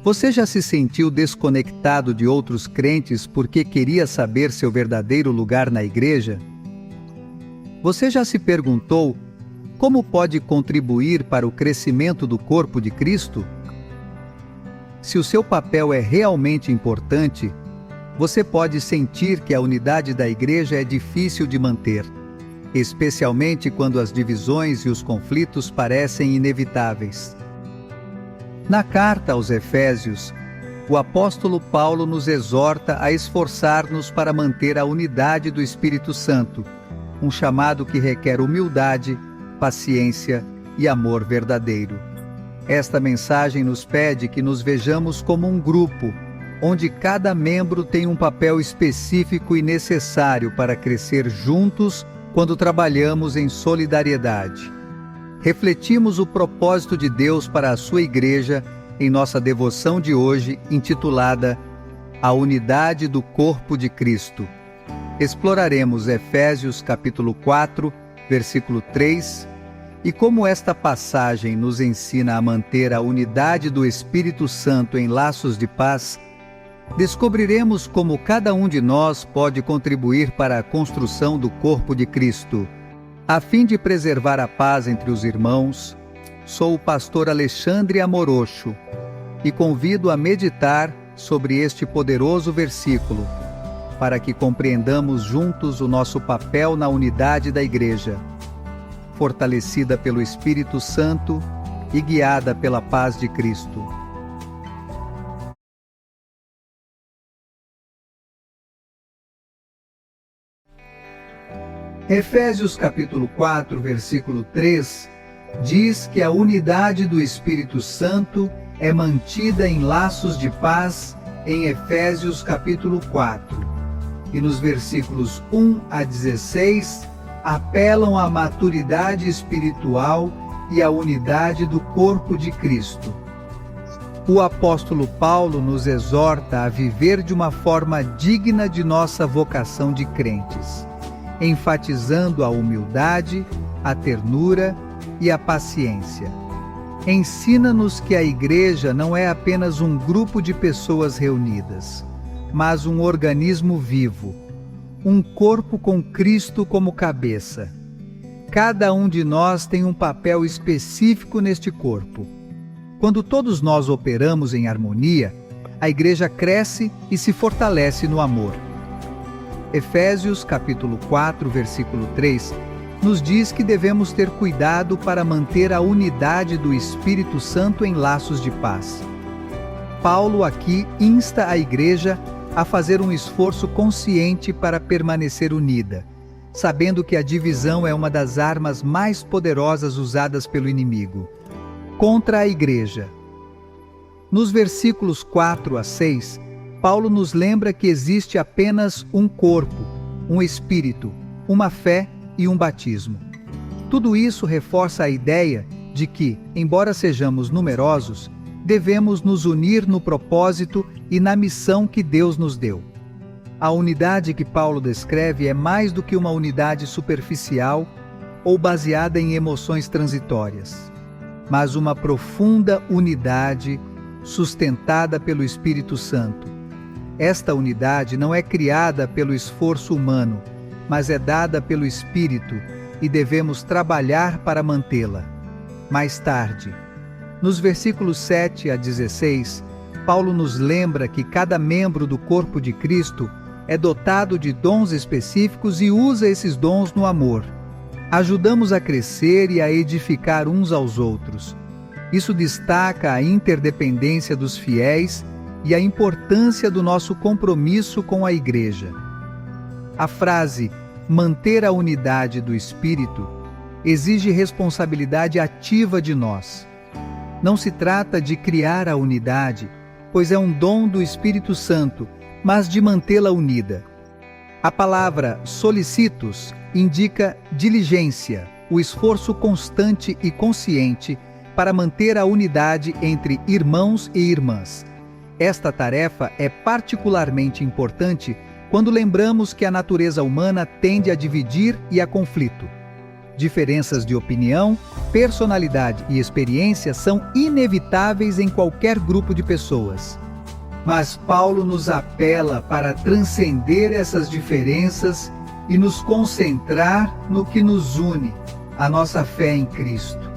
Você já se sentiu desconectado de outros crentes porque queria saber seu verdadeiro lugar na igreja? Você já se perguntou como pode contribuir para o crescimento do corpo de Cristo? Se o seu papel é realmente importante, você pode sentir que a unidade da igreja é difícil de manter, especialmente quando as divisões e os conflitos parecem inevitáveis. Na carta aos Efésios, o apóstolo Paulo nos exorta a esforçar-nos para manter a unidade do Espírito Santo, um chamado que requer humildade, paciência e amor verdadeiro. Esta mensagem nos pede que nos vejamos como um grupo, onde cada membro tem um papel específico e necessário para crescer juntos quando trabalhamos em solidariedade. Refletimos o propósito de Deus para a sua igreja em nossa devoção de hoje, intitulada A Unidade do Corpo de Cristo. Exploraremos Efésios capítulo 4, versículo 3, e como esta passagem nos ensina a manter a unidade do Espírito Santo em laços de paz, descobriremos como cada um de nós pode contribuir para a construção do corpo de Cristo. A fim de preservar a paz entre os irmãos, sou o pastor Alexandre Amorocho e convido a meditar sobre este poderoso versículo, para que compreendamos juntos o nosso papel na unidade da igreja, fortalecida pelo Espírito Santo e guiada pela paz de Cristo. Efésios capítulo 4, versículo 3, diz que a unidade do Espírito Santo é mantida em laços de paz em Efésios capítulo 4. E nos versículos 1 a 16, apelam à maturidade espiritual e à unidade do corpo de Cristo. O apóstolo Paulo nos exorta a viver de uma forma digna de nossa vocação de crentes, enfatizando a humildade, a ternura e a paciência. Ensina-nos que a igreja não é apenas um grupo de pessoas reunidas, mas um organismo vivo, um corpo com Cristo como cabeça. Cada um de nós tem um papel específico neste corpo. Quando todos nós operamos em harmonia, a igreja cresce e se fortalece no amor. Efésios capítulo 4, versículo 3, nos diz que devemos ter cuidado para manter a unidade do Espírito Santo em laços de paz. Paulo aqui insta a igreja a fazer um esforço consciente para permanecer unida, sabendo que a divisão é uma das armas mais poderosas usadas pelo inimigo contra a igreja. Nos versículos 4 a 6, Paulo nos lembra que existe apenas um corpo, um espírito, uma fé e um batismo. Tudo isso reforça a ideia de que, embora sejamos numerosos, devemos nos unir no propósito e na missão que Deus nos deu. A unidade que Paulo descreve é mais do que uma unidade superficial ou baseada em emoções transitórias, mas uma profunda unidade sustentada pelo Espírito Santo. Esta unidade não é criada pelo esforço humano, mas é dada pelo Espírito e devemos trabalhar para mantê-la. Mais tarde, nos versículos 7 a 16, Paulo nos lembra que cada membro do corpo de Cristo é dotado de dons específicos e usa esses dons no amor. Ajudamos a crescer e a edificar uns aos outros. Isso destaca a interdependência dos fiéis e a importância do nosso compromisso com a igreja. A frase "manter a unidade do Espírito" exige responsabilidade ativa de nós. Não se trata de criar a unidade, pois é um dom do Espírito Santo, mas de mantê-la unida. A palavra solicitus indica diligência, o esforço constante e consciente para manter a unidade entre irmãos e irmãs. Esta tarefa é particularmente importante quando lembramos que a natureza humana tende a dividir e a conflito. Diferenças de opinião, personalidade e experiência são inevitáveis em qualquer grupo de pessoas. Mas Paulo nos apela para transcender essas diferenças e nos concentrar no que nos une, a nossa fé em Cristo.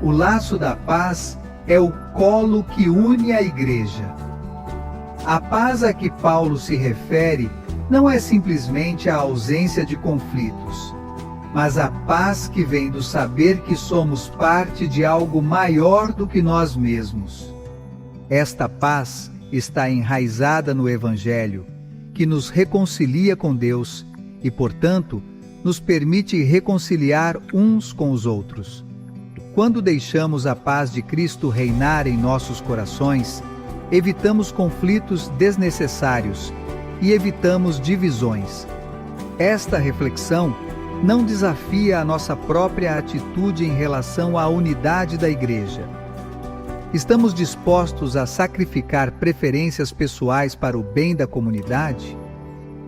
O laço da paz é o colo que une a igreja. A paz a que Paulo se refere não é simplesmente a ausência de conflitos, mas a paz que vem do saber que somos parte de algo maior do que nós mesmos. Esta paz está enraizada no Evangelho, que nos reconcilia com Deus e, portanto, nos permite reconciliar uns com os outros. Quando deixamos a paz de Cristo reinar em nossos corações, evitamos conflitos desnecessários e evitamos divisões. Esta reflexão não desafia a nossa própria atitude em relação à unidade da Igreja. Estamos dispostos a sacrificar preferências pessoais para o bem da comunidade?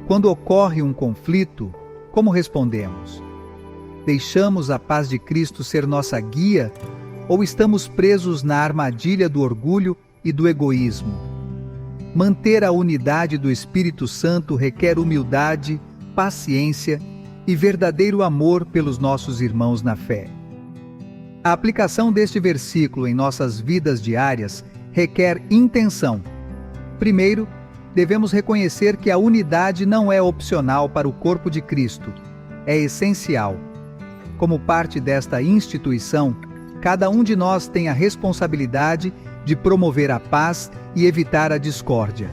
Quando ocorre um conflito, como respondemos? Deixamos a paz de Cristo ser nossa guia ou estamos presos na armadilha do orgulho e do egoísmo? Manter a unidade do Espírito Santo requer humildade, paciência e verdadeiro amor pelos nossos irmãos na fé. A aplicação deste versículo em nossas vidas diárias requer intenção. Primeiro, devemos reconhecer que a unidade não é opcional para o corpo de Cristo, é essencial. Como parte desta instituição, cada um de nós tem a responsabilidade de promover a paz e evitar a discórdia.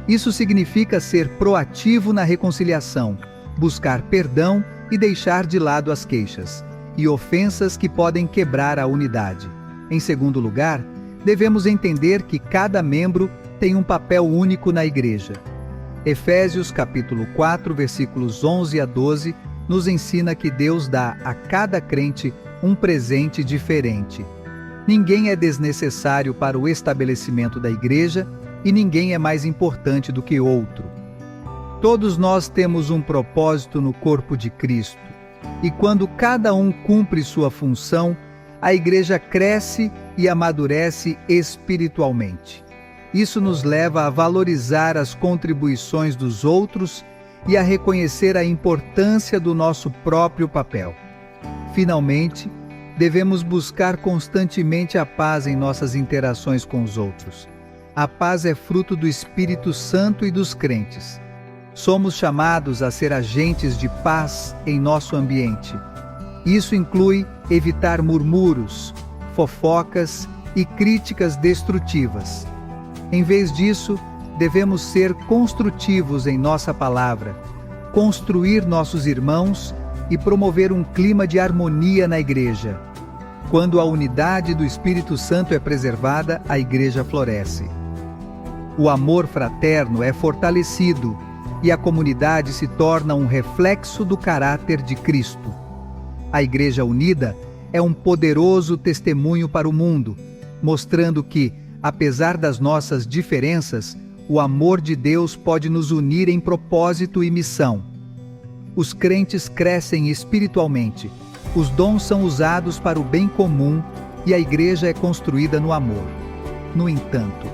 Isso significa ser proativo na reconciliação, buscar perdão e deixar de lado as queixas e ofensas que podem quebrar a unidade. Em segundo lugar, devemos entender que cada membro tem um papel único na igreja. Efésios capítulo 4, versículos 11 a 12, nos ensina que Deus dá a cada crente um presente diferente. Ninguém é desnecessário para o estabelecimento da igreja e ninguém é mais importante do que outro. Todos nós temos um propósito no corpo de Cristo, e quando cada um cumpre sua função, a igreja cresce e amadurece espiritualmente. Isso nos leva a valorizar as contribuições dos outros e a reconhecer a importância do nosso próprio papel. Finalmente, devemos buscar constantemente a paz em nossas interações com os outros. A paz é fruto do Espírito Santo e dos crentes. Somos chamados a ser agentes de paz em nosso ambiente. Isso inclui evitar murmúrios, fofocas e críticas destrutivas. Em vez disso, devemos ser construtivos em nossa palavra, construir nossos irmãos e promover um clima de harmonia na igreja. Quando a unidade do Espírito Santo é preservada, a igreja floresce. O amor fraterno é fortalecido e a comunidade se torna um reflexo do caráter de Cristo. A Igreja Unida é um poderoso testemunho para o mundo, mostrando que, apesar das nossas diferenças, o amor de Deus pode nos unir em propósito e missão. Os crentes crescem espiritualmente, os dons são usados para o bem comum e a igreja é construída no amor. No entanto,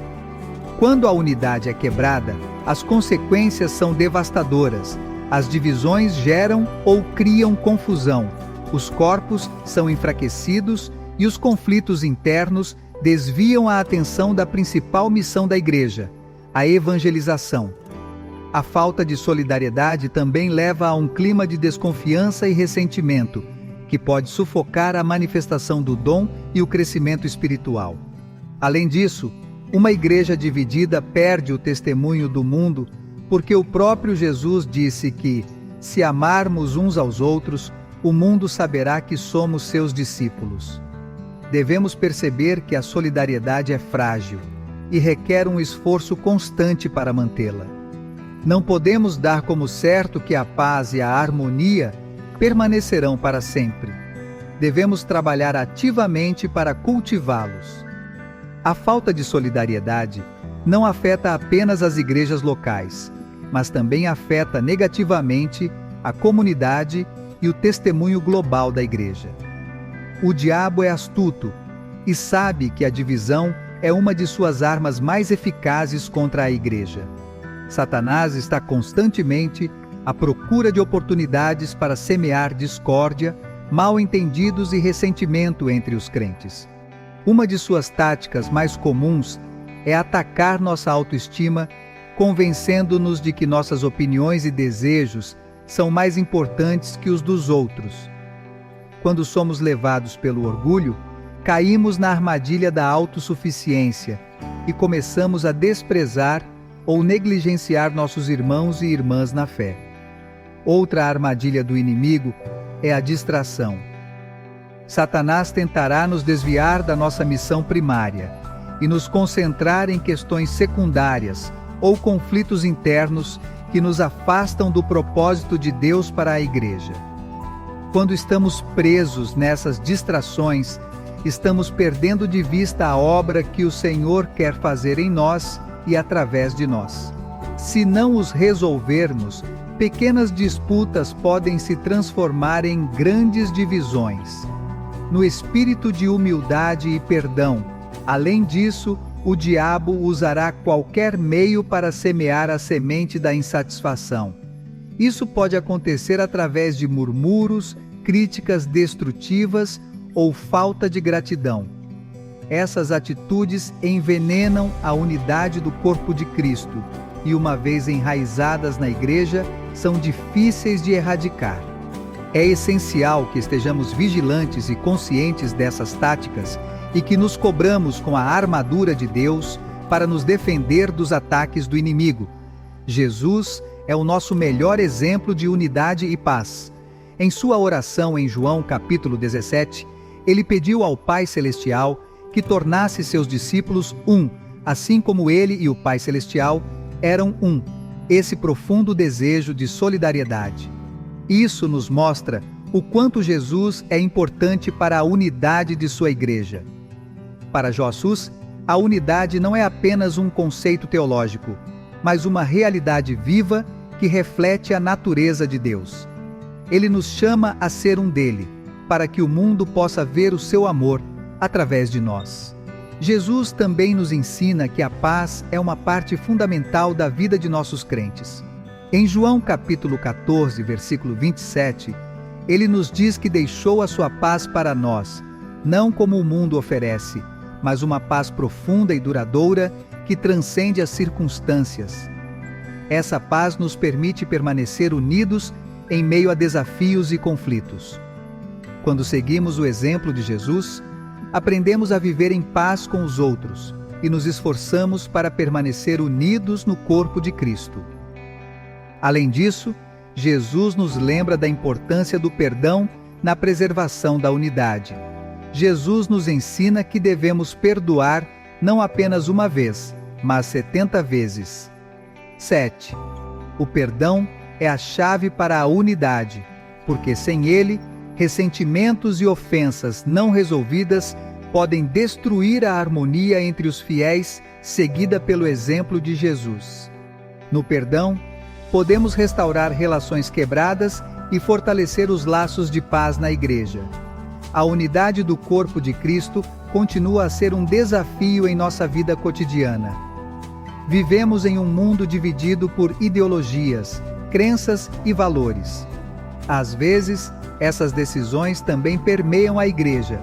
quando a unidade é quebrada, as consequências são devastadoras. As divisões geram ou criam confusão, os corpos são enfraquecidos e os conflitos internos desviam a atenção da principal missão da igreja, a evangelização. A falta de solidariedade também leva a um clima de desconfiança e ressentimento, que pode sufocar a manifestação do dom e o crescimento espiritual. Além disso, uma igreja dividida perde o testemunho do mundo, porque o próprio Jesus disse que, se amarmos uns aos outros, o mundo saberá que somos seus discípulos. Devemos perceber que a solidariedade é frágil e requer um esforço constante para mantê-la. Não podemos dar como certo que a paz e a harmonia permanecerão para sempre. Devemos trabalhar ativamente para cultivá-los. A falta de solidariedade não afeta apenas as igrejas locais, mas também afeta negativamente a comunidade e o testemunho global da Igreja. O diabo é astuto e sabe que a divisão é uma de suas armas mais eficazes contra a Igreja. Satanás está constantemente à procura de oportunidades para semear discórdia, mal-entendidos e ressentimento entre os crentes. Uma de suas táticas mais comuns é atacar nossa autoestima, convencendo-nos de que nossas opiniões e desejos são mais importantes que os dos outros. Quando somos levados pelo orgulho, caímos na armadilha da autossuficiência e começamos a desprezar ou negligenciar nossos irmãos e irmãs na fé. Outra armadilha do inimigo é a distração. Satanás tentará nos desviar da nossa missão primária e nos concentrar em questões secundárias ou conflitos internos que nos afastam do propósito de Deus para a Igreja. Quando estamos presos nessas distrações, estamos perdendo de vista a obra que o Senhor quer fazer em nós e através de nós. Se não os resolvermos, pequenas disputas podem se transformar em grandes divisões. No espírito de humildade e perdão, além disso, o diabo usará qualquer meio para semear a semente da insatisfação. Isso pode acontecer através de murmúrios, críticas destrutivas ou falta de gratidão. Essas atitudes envenenam a unidade do corpo de Cristo e, uma vez enraizadas na Igreja, são difíceis de erradicar. É essencial que estejamos vigilantes e conscientes dessas táticas e que nos cobramos com a armadura de Deus para nos defender dos ataques do inimigo. Jesus é o nosso melhor exemplo de unidade e paz. Em sua oração em João capítulo 17, ele pediu ao Pai Celestial que tornasse seus discípulos um, assim como ele e o Pai Celestial eram um. Esse profundo desejo de solidariedade. Isso nos mostra o quanto Jesus é importante para a unidade de sua Igreja. Para Jesus, a unidade não é apenas um conceito teológico, mas uma realidade viva que reflete a natureza de Deus. Ele nos chama a ser um dele, para que o mundo possa ver o seu amor através de nós. Jesus também nos ensina que a paz é uma parte fundamental da vida de nossos crentes. Em João capítulo 14, versículo 27, ele nos diz que deixou a sua paz para nós, não como o mundo oferece, mas uma paz profunda e duradoura que transcende as circunstâncias. Essa paz nos permite permanecer unidos em meio a desafios e conflitos. Quando seguimos o exemplo de Jesus, aprendemos a viver em paz com os outros e nos esforçamos para permanecer unidos no corpo de Cristo. Além disso, Jesus nos lembra da importância do perdão na preservação da unidade. Jesus nos ensina que devemos perdoar não apenas uma vez, mas 70 vezes. 7. O perdão é a chave para a unidade, porque sem ele, ressentimentos e ofensas não resolvidas podem destruir a harmonia entre os fiéis, seguida pelo exemplo de Jesus. No perdão, podemos restaurar relações quebradas e fortalecer os laços de paz na Igreja. A unidade do corpo de Cristo continua a ser um desafio em nossa vida cotidiana. Vivemos em um mundo dividido por ideologias, crenças e valores. Às vezes, essas decisões também permeiam a Igreja,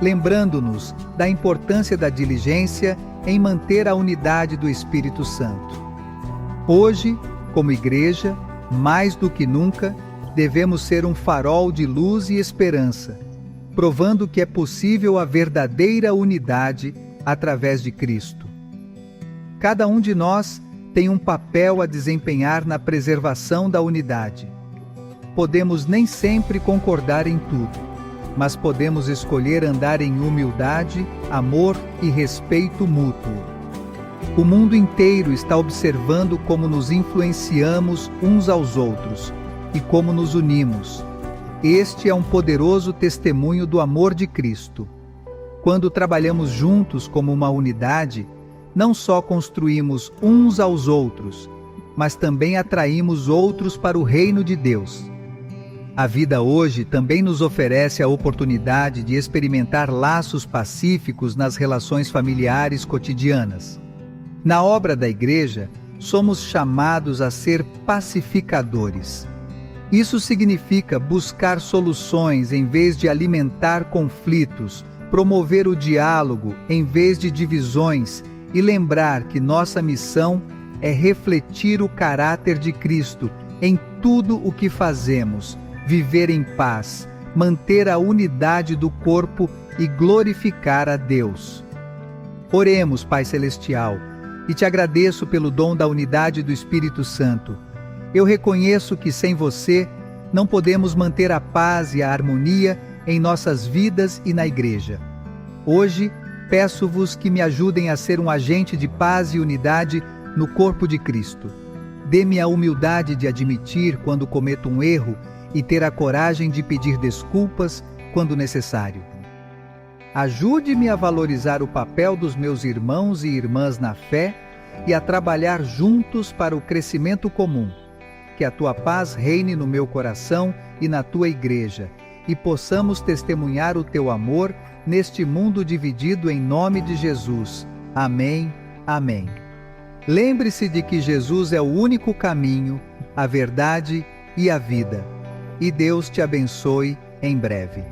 lembrando-nos da importância da diligência em manter a unidade do Espírito Santo. Hoje, como Igreja, mais do que nunca, devemos ser um farol de luz e esperança, provando que é possível a verdadeira unidade através de Cristo. Cada um de nós tem um papel a desempenhar na preservação da unidade. Podemos nem sempre concordar em tudo, mas podemos escolher andar em humildade, amor e respeito mútuo. O mundo inteiro está observando como nos influenciamos uns aos outros e como nos unimos. Este é um poderoso testemunho do amor de Cristo. Quando trabalhamos juntos como uma unidade, não só construímos uns aos outros, mas também atraímos outros para o reino de Deus. A vida hoje também nos oferece a oportunidade de experimentar laços pacíficos nas relações familiares cotidianas. Na obra da Igreja, somos chamados a ser pacificadores. Isso significa buscar soluções em vez de alimentar conflitos, promover o diálogo em vez de divisões e lembrar que nossa missão é refletir o caráter de Cristo em tudo o que fazemos, viver em paz, manter a unidade do corpo e glorificar a Deus. Oremos, Pai Celestial, e te agradeço pelo dom da unidade do Espírito Santo. Eu reconheço que sem você não podemos manter a paz e a harmonia em nossas vidas e na Igreja. Hoje, peço-vos que me ajudem a ser um agente de paz e unidade no corpo de Cristo. Dê-me a humildade de admitir quando cometo um erro e ter a coragem de pedir desculpas quando necessário. Ajude-me a valorizar o papel dos meus irmãos e irmãs na fé e a trabalhar juntos para o crescimento comum. Que a tua paz reine no meu coração e na tua Igreja, e possamos testemunhar o teu amor neste mundo dividido em nome de Jesus. Amém. Amém. Lembre-se de que Jesus é o único caminho, a verdade e a vida. E Deus te abençoe em breve.